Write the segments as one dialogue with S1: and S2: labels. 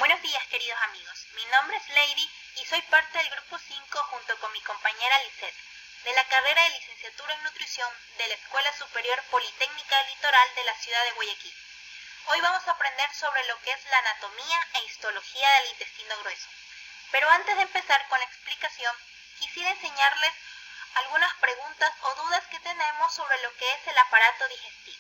S1: Buenos días, queridos amigos. Mi nombre es Lady y soy parte del grupo 5 junto con mi compañera Lisette, de la carrera de licenciatura en nutrición de la Escuela Superior Politécnica del Litoral de la ciudad de Guayaquil. Hoy vamos a aprender sobre lo que es la anatomía e histología del intestino grueso. Pero antes de empezar con la explicación, quisiera enseñarles algunas preguntas o dudas que tenemos sobre lo que es el aparato digestivo.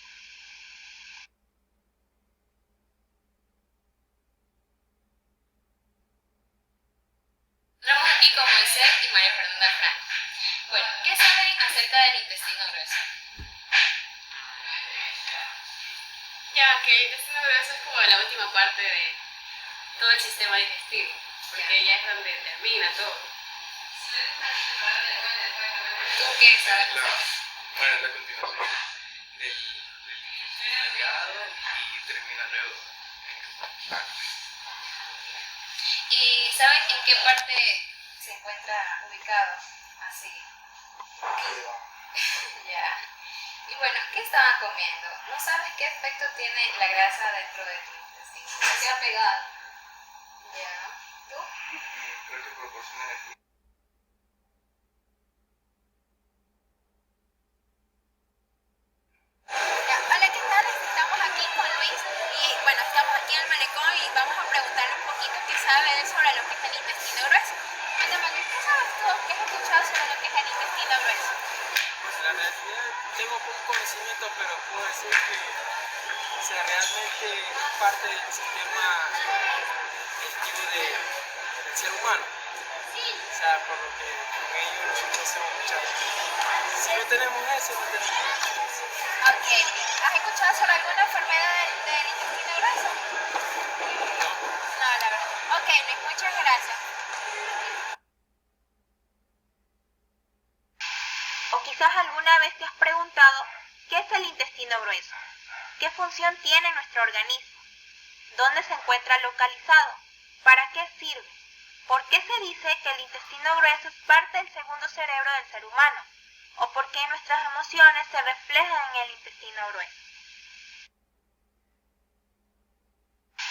S2: Estamos aquí con Moisés y María Fernanda Franco. Bueno, ¿qué saben acerca del intestino grueso?
S3: Ya, que el intestino grueso es como la última parte de todo el sistema digestivo, porque ya es donde termina todo.
S2: ¿Tú qué sabes?
S4: Bueno, es la continuación del delgado y termina luego en el
S2: ¿Y saben en qué parte se encuentra ubicado? Así. Ya. Y bueno, ¿qué estaban comiendo? ¿No sabes qué efecto tiene la grasa dentro de tu intestino? Se queda pegada. Ya. ¿Tú?
S4: Creo que proporciona energía.
S5: Hola, ¿qué tal? Estamos aquí con Luis y bueno, estamos aquí en el malecón y vamos a preguntarle un poquito qué sabe él sobre lo que es el intestino grueso. Cuéntame, Luis, ¿qué sabes tú? ¿Qué has escuchado sobre lo que es el intestino grueso?
S6: Pues la realidad tengo poco conocimiento, pero puedo decir que realmente es parte del sistema digestivo del ser humano. O sea, por lo que con ello nosotros hacemos muchas cosas. Si no tenemos eso, no tenemos nada.
S5: Ok, ¿has escuchado sobre alguna enfermedad del intestino grueso? No, la verdad. Ok, Luis, muchas gracias.
S1: O quizás alguna vez te has preguntado, ¿qué es el intestino grueso? ¿Qué función tiene nuestro organismo? ¿Dónde se encuentra localizado? ¿Para qué sirve? ¿Por qué se dice que el intestino grueso es parte del segundo cerebro del ser humano? ¿O por qué nuestras emociones se reflejan en el intestino grueso?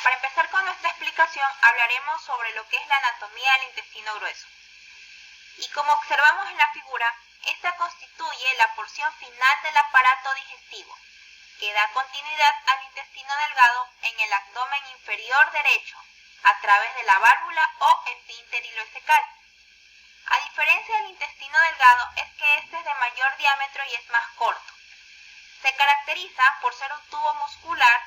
S1: Para empezar con nuestra explicación, hablaremos sobre lo que es la anatomía del intestino grueso. Y como observamos en la figura, esta constituye la porción final del aparato digestivo, que da continuidad al intestino delgado en el abdomen inferior derecho, a través de la válvula o esfínter ileocecal. A diferencia del intestino delgado, es que este es de mayor diámetro y es más corto. Se caracteriza por ser un tubo muscular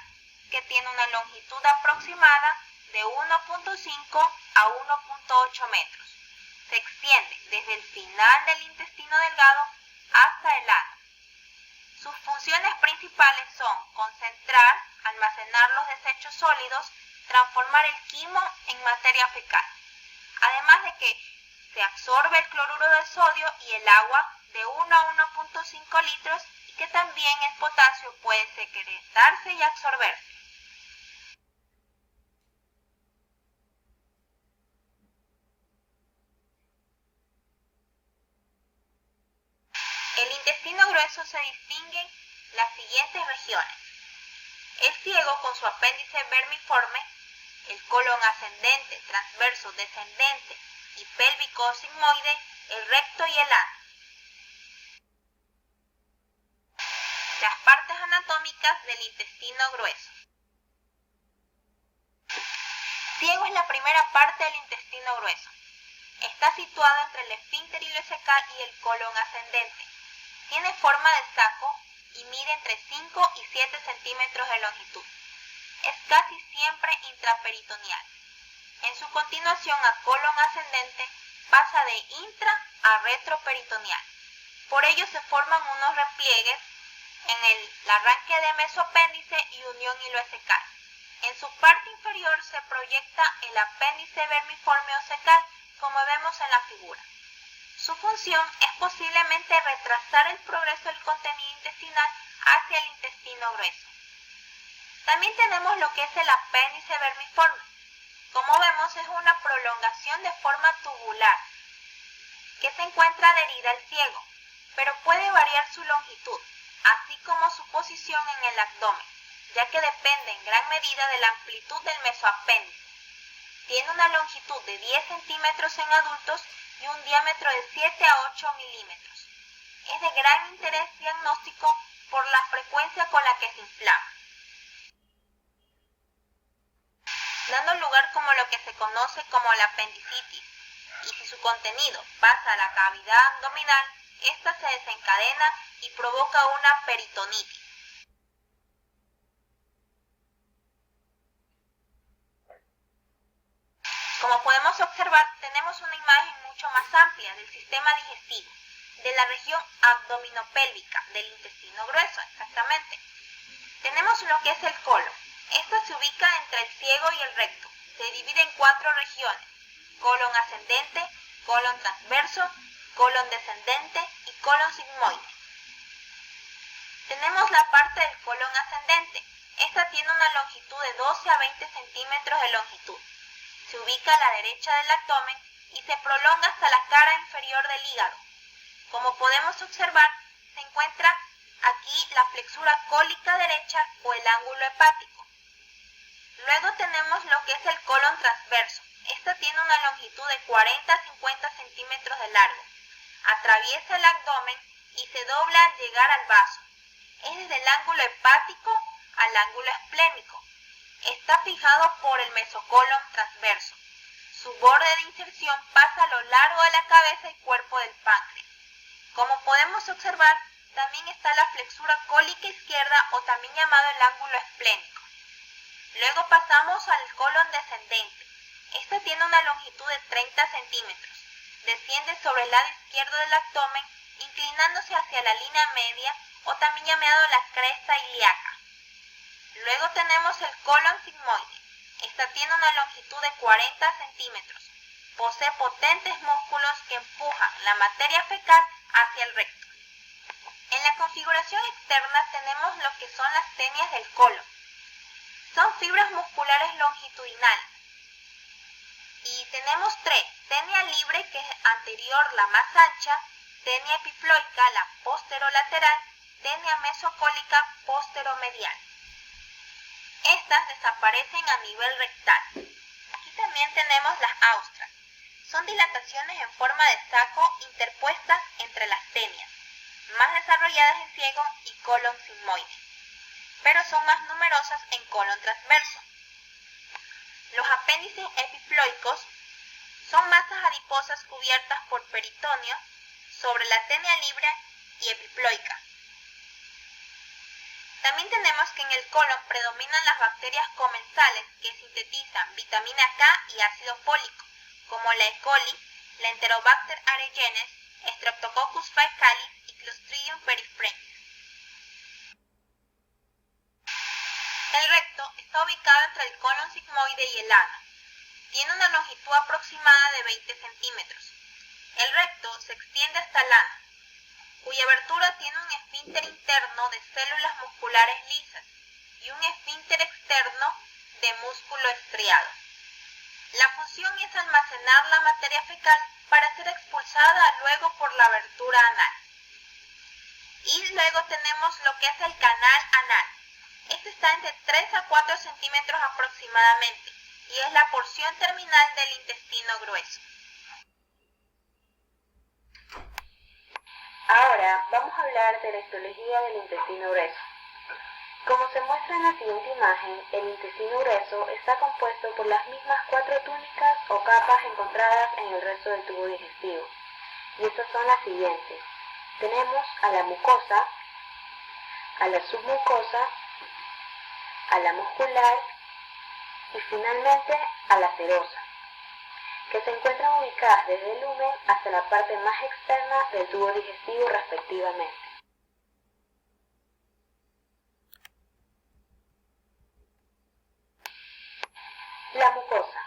S1: que tiene una longitud aproximada de 1.5 a 1.8 metros. Se extiende desde el final del intestino delgado hasta el ano. Sus funciones principales son concentrar, almacenar los desechos sólidos, transformar el quimo en materia fecal. Además de que se absorbe el cloruro de sodio y el agua de 1 a 1.5 litros y que también el potasio puede secretarse y absorberse. El intestino grueso se distingue en las siguientes regiones: el ciego con su apéndice vermiforme, el colon ascendente, transverso, descendente y pélvico sigmoide, el recto y el ano. Las partes anatómicas del intestino grueso. Ciego es la primera parte del intestino grueso. Está situado entre el esfínter ileocecal y el colon ascendente. Tiene forma de saco y mide entre 5 y 7 centímetros de longitud. Es casi siempre intraperitoneal. En su continuación a colon ascendente pasa de intra a retroperitoneal. Por ello se forman unos repliegues en el arranque de mesoapéndice y unión ileocecal. En su parte inferior se proyecta el apéndice vermiforme ocecal, como vemos en la figura. Su función es posiblemente retrasar el progreso del contenido intestinal hacia el intestino grueso. También tenemos lo que es el apéndice vermiforme. Como vemos, es una prolongación de forma tubular que se encuentra adherida al ciego, pero puede variar su longitud, así como su posición en el abdomen, ya que depende en gran medida de la amplitud del mesoapéndice. Tiene una longitud de 10 centímetros en adultos y un diámetro de 7 a 8 milímetros. Es de gran interés diagnóstico por la frecuencia con la que se inflama, dando lugar como lo que se conoce como la apendicitis, y si su contenido pasa a la cavidad abdominal, esta se desencadena y provoca una peritonitis. Como podemos observar, tenemos una imagen mucho más amplia del sistema digestivo, de la región abdominopélvica, del intestino grueso exactamente. Tenemos lo que es el colon. Esta se ubica entre el ciego y el recto. Se divide en 4 regiones: colon ascendente, colon transverso, colon descendente y colon sigmoide. Tenemos la parte del colon ascendente. Esta tiene una longitud de 12 a 20 centímetros de longitud. Se ubica a la derecha del abdomen y se prolonga hasta la cara inferior del hígado. Como podemos observar, se encuentra aquí la flexura cólica derecha o el ángulo hepático. Luego tenemos lo que es el colon transverso. Esta tiene una longitud de 40 a 50 centímetros de largo. Atraviesa el abdomen y se dobla al llegar al vaso. Es desde el ángulo hepático al ángulo esplénico. Está fijado por el mesocolon transverso. Su borde de inserción pasa a lo largo de la cabeza y cuerpo del páncreas. Como podemos observar, también está la flexura cólica izquierda o también llamado el ángulo esplénico. Luego pasamos al colon descendente. Este tiene una longitud de 30 centímetros. Desciende sobre el lado izquierdo del abdomen, inclinándose hacia la línea media o también llamado la cresta ilíaca. Luego tenemos el colon sigmoide. Esta tiene una longitud de 40 centímetros. Posee potentes músculos que empujan la materia fecal hacia el recto. En la configuración externa tenemos lo que son las tenias del colon. Son fibras musculares longitudinales. Y tenemos 3. Tenia libre, que es anterior, la más ancha; tenia epiploica, la posterolateral; tenia mesocólica, posteromedial. Estas desaparecen a nivel rectal. Aquí también tenemos las austras. Son dilataciones en forma de saco interpuestas entre las tenias, más desarrolladas en ciego y colon sigmoide, pero son más numerosas en colon transverso. Los apéndices epiploicos son masas adiposas cubiertas por peritoneo sobre la tenia libre y epiploica. También tenemos que en el colon predominan las bacterias comensales que sintetizan vitamina K y ácido fólico, como la E. coli, la Enterobacter aerogenes, Streptococcus faecalis y Clostridium perfringens. El recto está ubicado entre el colon sigmoide y el ano. Tiene una longitud aproximada de 20 centímetros. El recto se extiende hasta el ano, cuya abertura tiene un esfínter interno de células musculares lisas y un esfínter externo de músculo estriado. La función es almacenar la materia fecal para ser expulsada luego por la abertura anal. Y luego tenemos lo que es el canal anal. Este está entre 3 a 4 centímetros aproximadamente y es la porción terminal del intestino grueso.
S7: Ahora vamos a hablar de la histología del intestino grueso. Como se muestra en la siguiente imagen, el intestino grueso está compuesto por las mismas 4 túnicas o capas encontradas en el resto del tubo digestivo. Y estas son las siguientes. Tenemos a la mucosa, a la submucosa, a la muscular y finalmente a la serosa, que se encuentran ubicadas desde el lumen hasta la parte más externa del tubo digestivo respectivamente. La mucosa.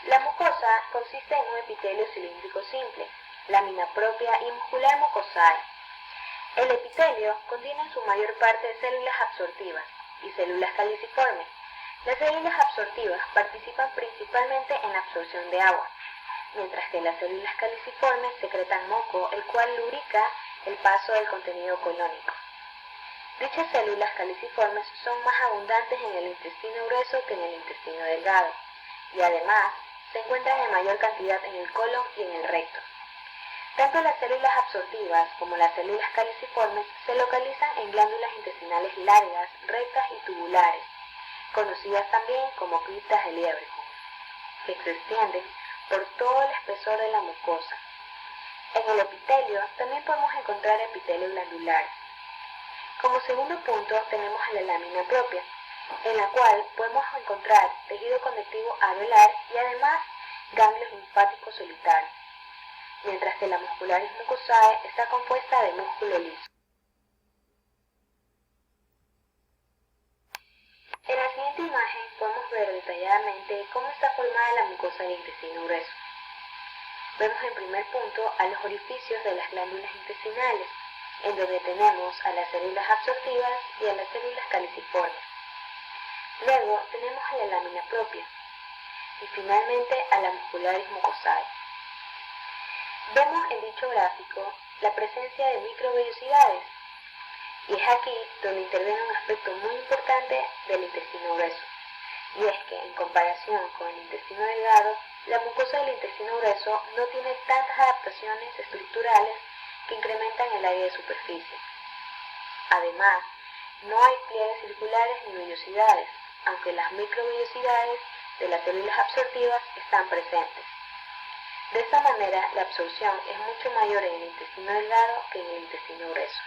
S7: La mucosa consiste en un epitelio cilíndrico simple, lámina propia y muscular mucosae. El epitelio contiene en su mayor parte células absortivas y células caliciformes. Las células absortivas participan principalmente en la absorción de agua, mientras que las células caliciformes secretan moco, el cual lubrica el paso del contenido colónico. Dichas células caliciformes son más abundantes en el intestino grueso que en el intestino delgado. y además se encuentran en mayor cantidad en el colon y en el recto. Tanto las células absortivas como las células caliciformes se localizan en glándulas intestinales largas, rectas y tubulares, conocidas también como criptas de Lieberkühn, que se extienden por todo el espesor de la mucosa. En el epitelio también podemos encontrar epitelio glandular. Como segundo punto tenemos la lámina propia, en la cual podemos encontrar tejido conectivo areolar y además ganglios linfáticos solitarios, mientras que la muscularis mucosae está compuesta de músculo liso. En la siguiente imagen podemos ver detalladamente cómo está formada la mucosa del intestino grueso. Vemos en primer punto a los orificios de las glándulas intestinales, en donde tenemos a las células absortivas y a las células caliciformes. Luego tenemos a la lámina propia y finalmente a la muscularis mucosae. Vemos en dicho gráfico la presencia de microvellosidades, y es aquí donde interviene un aspecto muy importante del intestino grueso, y es que en comparación con el intestino delgado, la mucosa del intestino grueso no tiene tantas adaptaciones estructurales que incrementan el área de superficie. Además, no hay pliegues circulares ni vellosidades, aunque las microvellosidades de las células absortivas están presentes. De esta manera, la absorción es mucho mayor en el intestino delgado que en el intestino grueso.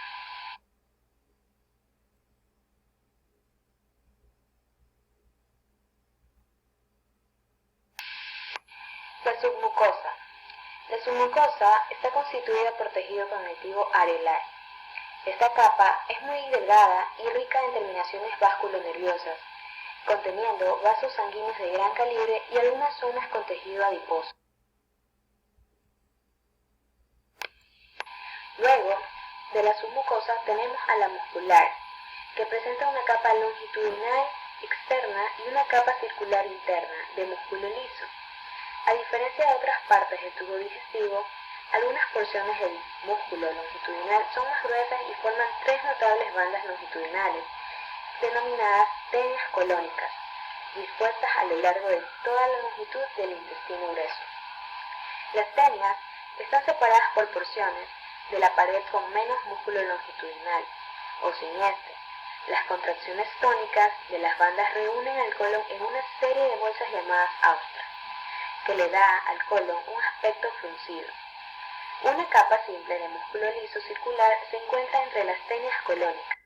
S7: La submucosa. La submucosa está constituida por tejido conectivo areolar. Esta capa es muy delgada y rica en terminaciones vasculonerviosas, conteniendo vasos sanguíneos de gran calibre y algunas zonas con tejido adiposo. Luego de la submucosa tenemos a la muscular, que presenta una capa longitudinal externa y una capa circular interna de músculo liso. A diferencia de otras partes del tubo digestivo, algunas porciones del músculo longitudinal son más gruesas y forman tres notables bandas longitudinales, denominadas tenias colónicas, dispuestas a lo largo de toda la longitud del intestino grueso. Las tenias están separadas por porciones de la pared con menos músculo longitudinal, o sin este. Las contracciones tónicas de las bandas reúnen al colon en una serie de bolsas llamadas austras, que le da al colon un aspecto fruncido. Una capa simple de músculo liso circular se encuentra entre las tenias colónicas.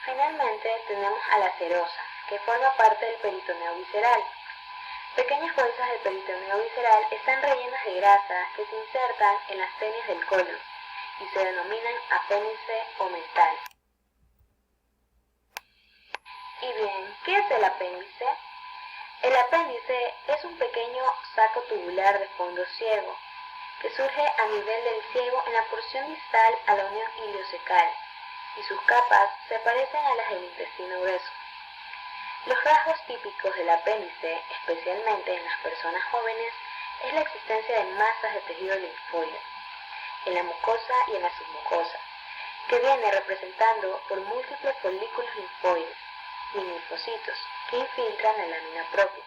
S7: Finalmente tenemos a la serosa, que forma parte del peritoneo visceral. Pequeñas bolsas del peritoneo visceral están rellenas de grasa que se insertan en las tenias del colon y se denominan apéndice o mental. Y bien, ¿qué es el apéndice? El apéndice es un pequeño saco tubular de fondo ciego que surge a nivel del ciego en la porción distal a la unión iliocecal, y sus capas se parecen a las del intestino grueso. Los rasgos típicos del apéndice, especialmente en las personas jóvenes, es la existencia de masas de tejido linfoide en la mucosa y en la submucosa, que viene representando por múltiples folículos linfoides y linfocitos que infiltran la lámina propia.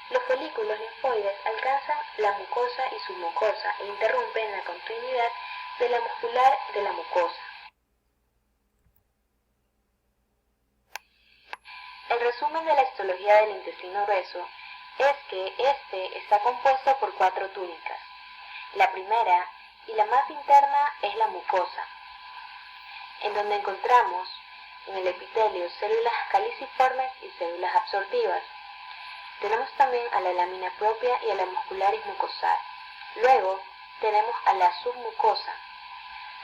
S7: Los folículos linfoides alcanzan la mucosa y submucosa e interrumpen la continuidad de la muscular de la mucosa. El resumen de la histología del intestino grueso es que este está compuesto por 4 túnicas. La primera y la más interna es la mucosa, en donde encontramos en el epitelio células caliciformes y células absortivas. Tenemos también a la lámina propia y a la muscularis mucosae. Luego tenemos a la submucosa,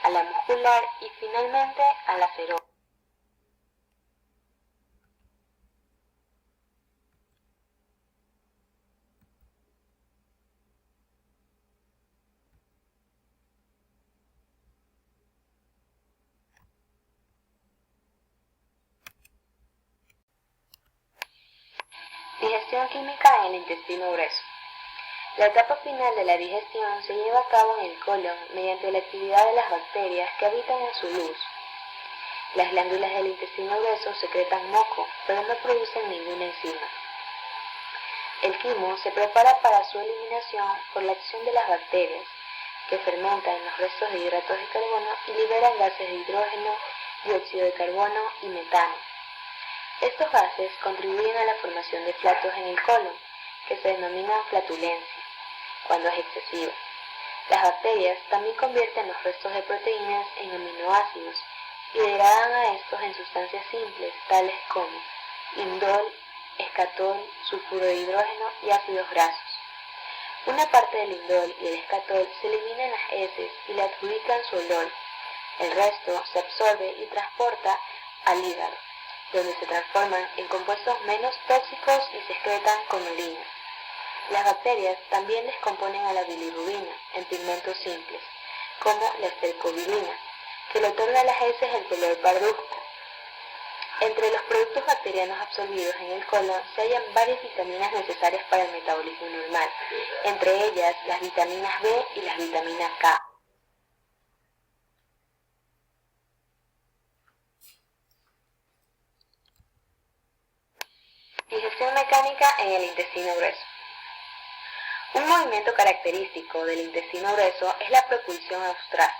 S7: a la muscular y finalmente a la serosa. Digestión química en el intestino grueso. La etapa final de la digestión se lleva a cabo en el colon mediante la actividad de las bacterias que habitan en su luz. Las glándulas del intestino grueso secretan moco, pero no producen ninguna enzima. El quimo se prepara para su eliminación por la acción de las bacterias, que fermentan los restos de hidratos de carbono y liberan gases de hidrógeno, dióxido de carbono y metano. Estos gases contribuyen a la formación de flatos en el colon, que se denominan flatulencia, cuando es excesiva. Las bacterias también convierten los restos de proteínas en aminoácidos y degradan a estos en sustancias simples, tales como indol, escatol, sulfuro de hidrógeno y ácidos grasos. Una parte del indol y el escatol se elimina en las heces y le adjudican su olor. El resto se absorbe y transporta al hígado, donde se transforman en compuestos menos tóxicos y se excretan con orina. Las bacterias también descomponen a la bilirrubina en pigmentos simples, como la estercobilina, que le otorga a las heces el color parduzco. Entre los productos bacterianos absorbidos en el colon se hallan varias vitaminas necesarias para el metabolismo normal, entre ellas las vitaminas B y las vitaminas K. Digestión mecánica en el intestino grueso. Un movimiento característico del intestino grueso es la propulsión austral.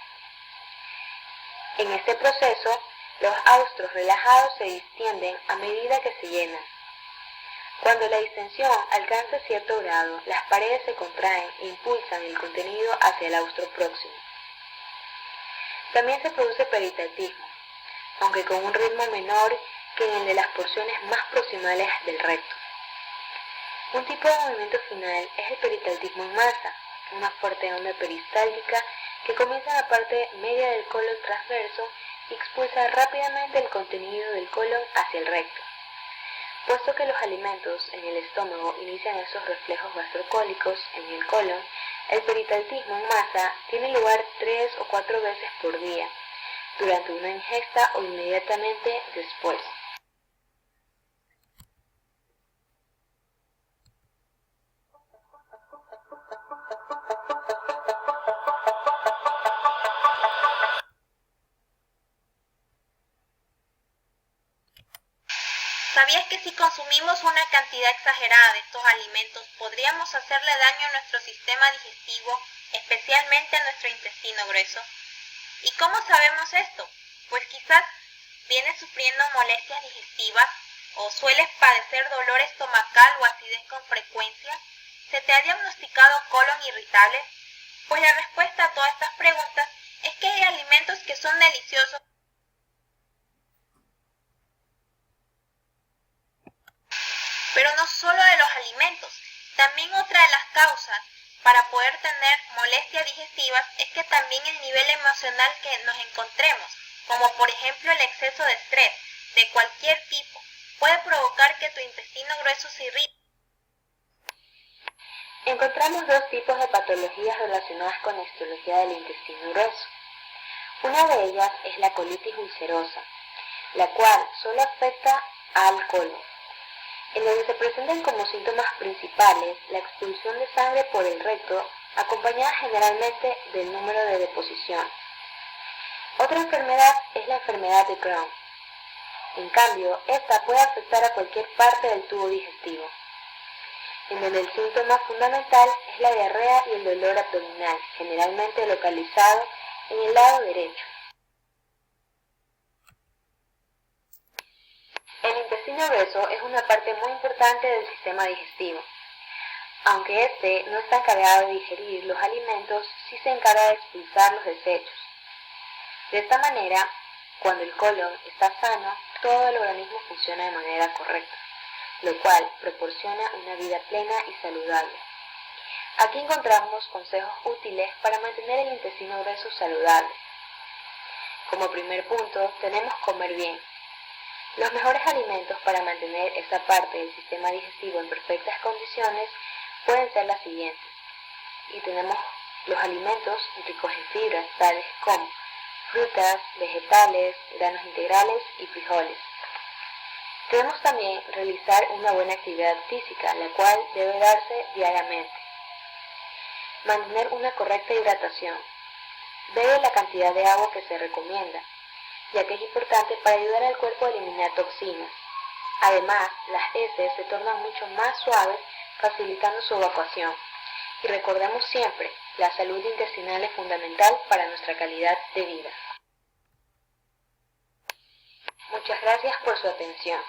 S7: En este proceso, los austros relajados se distienden a medida que se llenan. Cuando la distensión alcanza cierto grado, las paredes se contraen e impulsan el contenido hacia el austro próximo. También se produce peritactismo, aunque con un ritmo menor que en el de las porciones más proximales del recto. Un tipo de movimiento final es el peritactismo en masa, una fuerte onda peristáltica que comienza en la parte media del colon transverso y expulsa rápidamente el contenido del colon hacia el recto. Puesto que los alimentos en el estómago inician esos reflejos gastrocólicos en el colon, el peritactismo en masa tiene lugar 3 o 4 veces por día, durante una ingesta o inmediatamente después.
S1: ¿Sabías que si consumimos una cantidad exagerada de estos alimentos podríamos hacerle daño a nuestro sistema digestivo, especialmente a nuestro intestino grueso? ¿Y cómo sabemos esto? Pues quizás vienes sufriendo molestias digestivas o sueles padecer dolor estomacal o acidez con frecuencia. ¿Se te ha diagnosticado colon irritable? Pues la respuesta a todas estas preguntas es que hay alimentos que son deliciosos. Pero no solo de los alimentos, también otra de las causas para poder tener molestias digestivas es que también el nivel emocional que nos encontremos, como por ejemplo el exceso de estrés de cualquier tipo, puede provocar que tu intestino grueso se irrite.
S7: Encontramos dos tipos de patologías relacionadas con la histología del intestino grueso. Una de ellas es la colitis ulcerosa, la cual solo afecta al colon, en donde se presentan como síntomas principales la expulsión de sangre por el recto, acompañada generalmente del número de deposición. Otra enfermedad es la enfermedad de Crohn. En cambio, esta puede afectar a cualquier parte del tubo digestivo, en donde el síntoma fundamental es la diarrea y el dolor abdominal, generalmente localizado en el lado derecho. El intestino grueso es una parte muy importante del sistema digestivo. Aunque este no está encargado de digerir los alimentos, sí se encarga de expulsar los desechos. De esta manera, cuando el colon está sano, todo el organismo funciona de manera correcta, lo cual proporciona una vida plena y saludable. Aquí encontramos consejos útiles para mantener el intestino grueso saludable. Como primer punto, tenemos comer bien. Los mejores alimentos para mantener esa parte del sistema digestivo en perfectas condiciones pueden ser las siguientes. Y tenemos los alimentos ricos en fibras, tales como frutas, vegetales, granos integrales y frijoles. Debemos también realizar una buena actividad física, la cual debe darse diariamente. Mantener una correcta hidratación. Bebe la cantidad de agua que se recomienda. ya que es importante para ayudar al cuerpo a eliminar toxinas. Además, las heces se tornan mucho más suaves, facilitando su evacuación. Y recordemos siempre, la salud intestinal es fundamental para nuestra calidad de vida. Muchas gracias por su atención.